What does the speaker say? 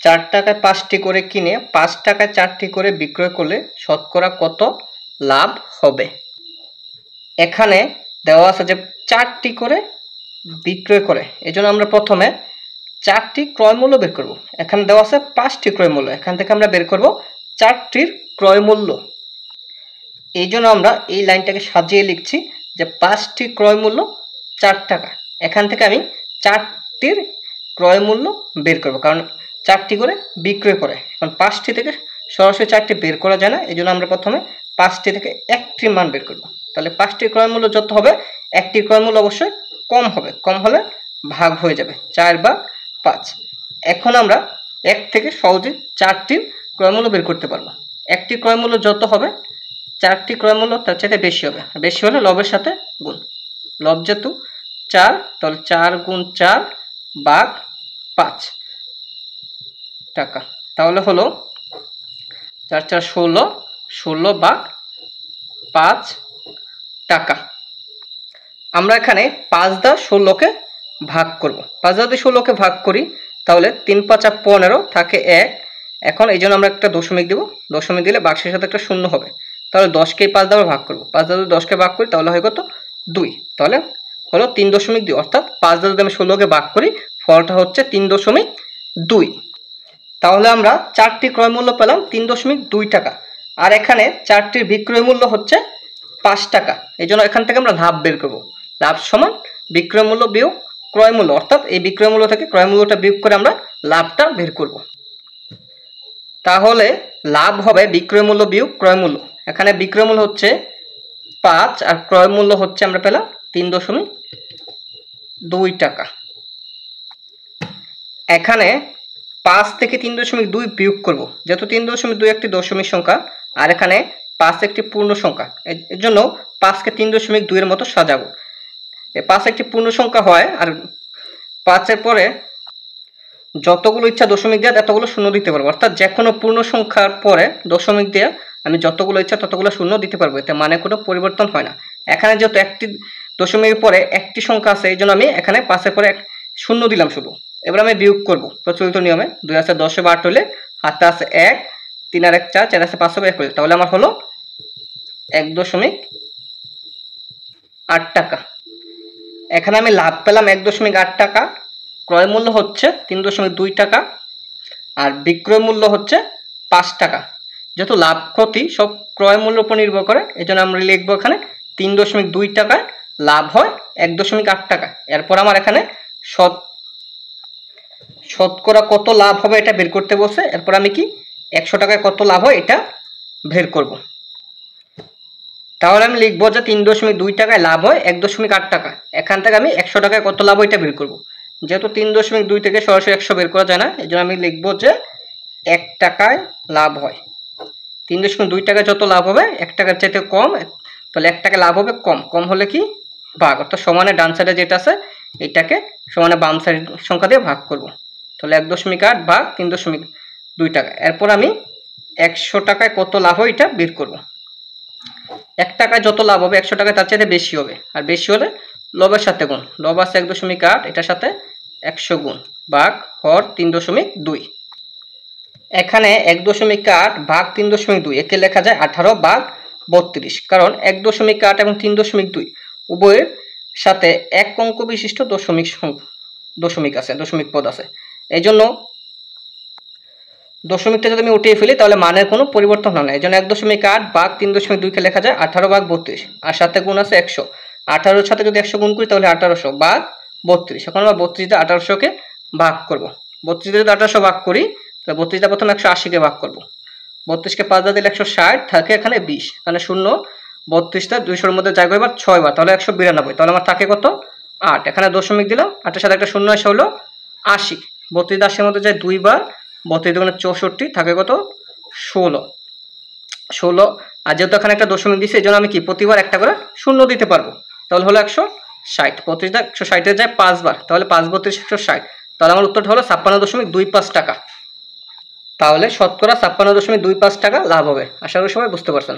4 টাকায় 5টি করে কিনে 5 টাকায় 4টি করে বিক্রয় করলে শতকরা কত লাভ হবে? এখানে দেওয়া আছে যে 4টি করে বিক্রয় করে, এজন্য আমরা প্রথমে 4টি ক্রয় মূল্য বের করব। এখানে দেওয়া আছে 5টি ক্রয় মূল্য, এখান থেকে আমরা বের করব 4টির ক্রয় মূল্য। এই জন্য আমরা এই লাইনটাকে সাজিয়ে লিখছি যে 5টি ক্রয় মূল্য 4 টাকা। এখান থেকে আমি 4টির ক্রয় মূল্য বের করব, কারণ 4টি করে বিক্রয় করে। কারণ 5টি থেকে সরাসরি 4টি বের করা যায় না, এই জন্য আমরা প্রথমে 5টি থেকে একটির মান বের করব। তাহলে 5টির ক্রয় মূল্য যত হবে, একটির ক্রয় মূল্য অবশ্যই কম হবে, কম হলে ভাগ হয়ে যাবে 4 বা 5। এখন আমরা 1 থেকে সহজে 4টির ক্রয় মূল্য বের করতে পারবো। একটি ক্রয় মূল্য যত হবে, 4টি ক্রয় মূল্য তার চাইতে বেশি হবে, বেশি হলে লবের সাথে গুণ। লব যেহেতু 4, তাহলে 4 গুণ 4 ভাগ 5 টাকা, তাহলে হলো 4 4 16, 16 ভাগ 5 টাকা। আমরা এখানে 5 দ্বারা 16কে ভাগ করব। 5 দ্বারা 16কে ভাগ করি তাহলে 3 5 15 থাকে 1। এখন এই জন্য আমরা একটা দশমিক দেব, দশমিক দিলে বাক্সের সাথে একটা শূন্য হবে। তাহলে 10কে 5 দ্বারা ভাগ করব, 5 দ্বারা 10কে ভাগ করি তাহলে হয় কত 2, তাহলে হলো 3.2। অর্থাৎ 5 দ্বারা যদি আমি 16কে ভাগ করি ফলটা হচ্ছে 3.2। তাহলে আমরা 4টি ক্রয় মূল্য পেলাম 3.2 টাকা, আর এখানে 4টির বিক্রয় মূল্য হচ্ছে 5 টাকা। এই জন্য এখান থেকে আমরা লাভ বের করব। লাভ সমান বিক্রয় মূল্য বিয়োগ ক্রয় মূল্য, অর্থাৎ এই বিক্রয় মূল্য থেকে ক্রয় মূল্যটা বিয়োগ করে আমরা লাভটা বের করব। তাহলে লাভ হবে বিক্রয় মূল্য বিয়োগ ক্রয় মূল্য। এখানে বিক্রয় মূল্য হচ্ছে 5 আর ক্রয় মূল্য হচ্ছে আমরা পেলাম 3.2 টাকা। এখানে 5 থেকে 3.2 বিয়োগ করব, যেহেতু 3.2 একটি দশমিক সংখ্যা আর এখানে 5 একটি পূর্ণ সংখ্যা, এর জন্য 5কে 3.2 এর মতো সাজাবো। 5 একটি পূর্ণ সংখ্যা হয়, আর 5 এর পরে যতগুলো ইচ্ছা দশমিক দিয়ে ততগুলো শূন্য দিতে পারবো। অর্থাৎ যে কোনো পূর্ণ সংখ্যার পরে দশমিক দিয়ে আমি যতগুলো ইচ্ছা ততগুলো শূন্য দিতে পারবো, এতে মানে কোনো পরিবর্তন হয় না। এখানে যেহেতু একটি দশমিকের পরে একটি সংখ্যা আছে, এই জন্য আমি এখানে 5-এর পরে শূন্য দিলাম শুধু। এবার আমি বিয়োগ করব প্রচলিত নিয়মে। 2 আছে 10 ও 8 হলে হাতে আছে 1, 3 আর 1 4, 4 আছে 5 হবে 1 হলে, তাহলে আমার হলো 1.8 টাকা। এখানে আমি লাভ পেলাম 1.8 টাকা, ক্রয় মূল্য হচ্ছে 3.2 টাকা আর বিক্রয় মূল্য হচ্ছে 5 টাকা। যেহেতু লাভ ক্ষতি সব ক্রয় মূল্যের উপর নির্ভর করে, এই জন্য আমরা লিখবো এখানে 3.2 টাকায় লাভ হয় 1.8 টাকা। এরপর আমার এখানে শতকরা কত লাভ হবে এটা বের করতে বলছে। এরপর আমি কি 100 টাকায় কত লাভ হয় এটা বের করব। তাহলে আমি লিখবো যে 3.2 টাকায় লাভ হয় 1.8 টাকা। এখান থেকে আমি 100 টাকায় কত লাভ হয় এটা বের করব। যেহেতু 3.2 থেকে সরাসরি 100 বের করা যায় না, এই জন্য আমি লিখবো যে 1 টাকায় লাভ হয়। 3.2 টাকায় যত লাভ হবে 1 টাকার চাইতে কম, তাহলে 1 টাকা লাভ হবে কম। কম হলে কি ভাগ, অর্থাৎ সমানে ডান সাইডে যেটা আছে এটাকে সমানে বাম সাইড সংখ্যা দিয়ে ভাগ করব। তাহলে 1.8 ভাগ 3.2 টাকা। এরপর আমি 100 টাকায় কত লাভ হয় এটা বের করব। 1 টাকায় যত লাভ হবে 100 টাকায় তার চাইতে বেশি হবে, আর বেশি হলে লবের সাথে গুণ। লব আছে 1.8, এটার সাথে 100 গুণ ভাগ হর 3.2। এখানে 1.8 ভাগ 3.2 একে লেখা যায় 18 ভাগ 32, কারণ 1.8 এবং 3.2 উভয়ের সাথে এক অঙ্ক বিশিষ্ট দশমিক আছে, দশমিক পদ আছে। এই জন্য দশমিকটা যদি আমি উঠিয়ে ফেলি তাহলে মানের কোনো পরিবর্তন হয় না। এই জন্য 1.8 ভাগ 3.2 কে লেখা যায় 18 ভাগ 32, আর সাথে গুণ আছে 100। 18-এর সাথে যদি 100 গুণ করি তাহলে 1800 ভাগ 32। এখন আমরা 32 দিয়ে 1800-কে ভাগ করব। 32 দিয়ে যদি 1800 ভাগ করি তাহলে 32 দিয়ে প্রথমে 180-কে ভাগ করব। 32-কে 5 দিয়ে দিলে 160 থাকে, এখানে 20, এখানে শূন্য। 32টা 200-এর মধ্যে জায়গা এবার 6 বার, তাহলে 192। তাহলে আমার থাকে কত 8। এখানে দশমিক দিলাম, 8-এর সাথে একটা শূন্য এসে হলো 80। 32 দিয়ে 80-এর মধ্যে যায় 2 বার, 32 দুগুণে 64, থাকে কত 16। আর যেহেতু এখানে একটা দশমিক দিচ্ছে এই জন্য আমি কি প্রতিবার একটা করে শূন্য দিতে পারবো। তাহলে হলো 160। 32 দিয়ে 160-এ যায় 5 বার, তাহলে 5 32 160। তাহলে আমার উত্তরটা হলো 56.25 টাকা। তাহলে শতকরা 56.25 টাকা লাভ হবে। আশা করি সবাই বুঝতে পারছেন।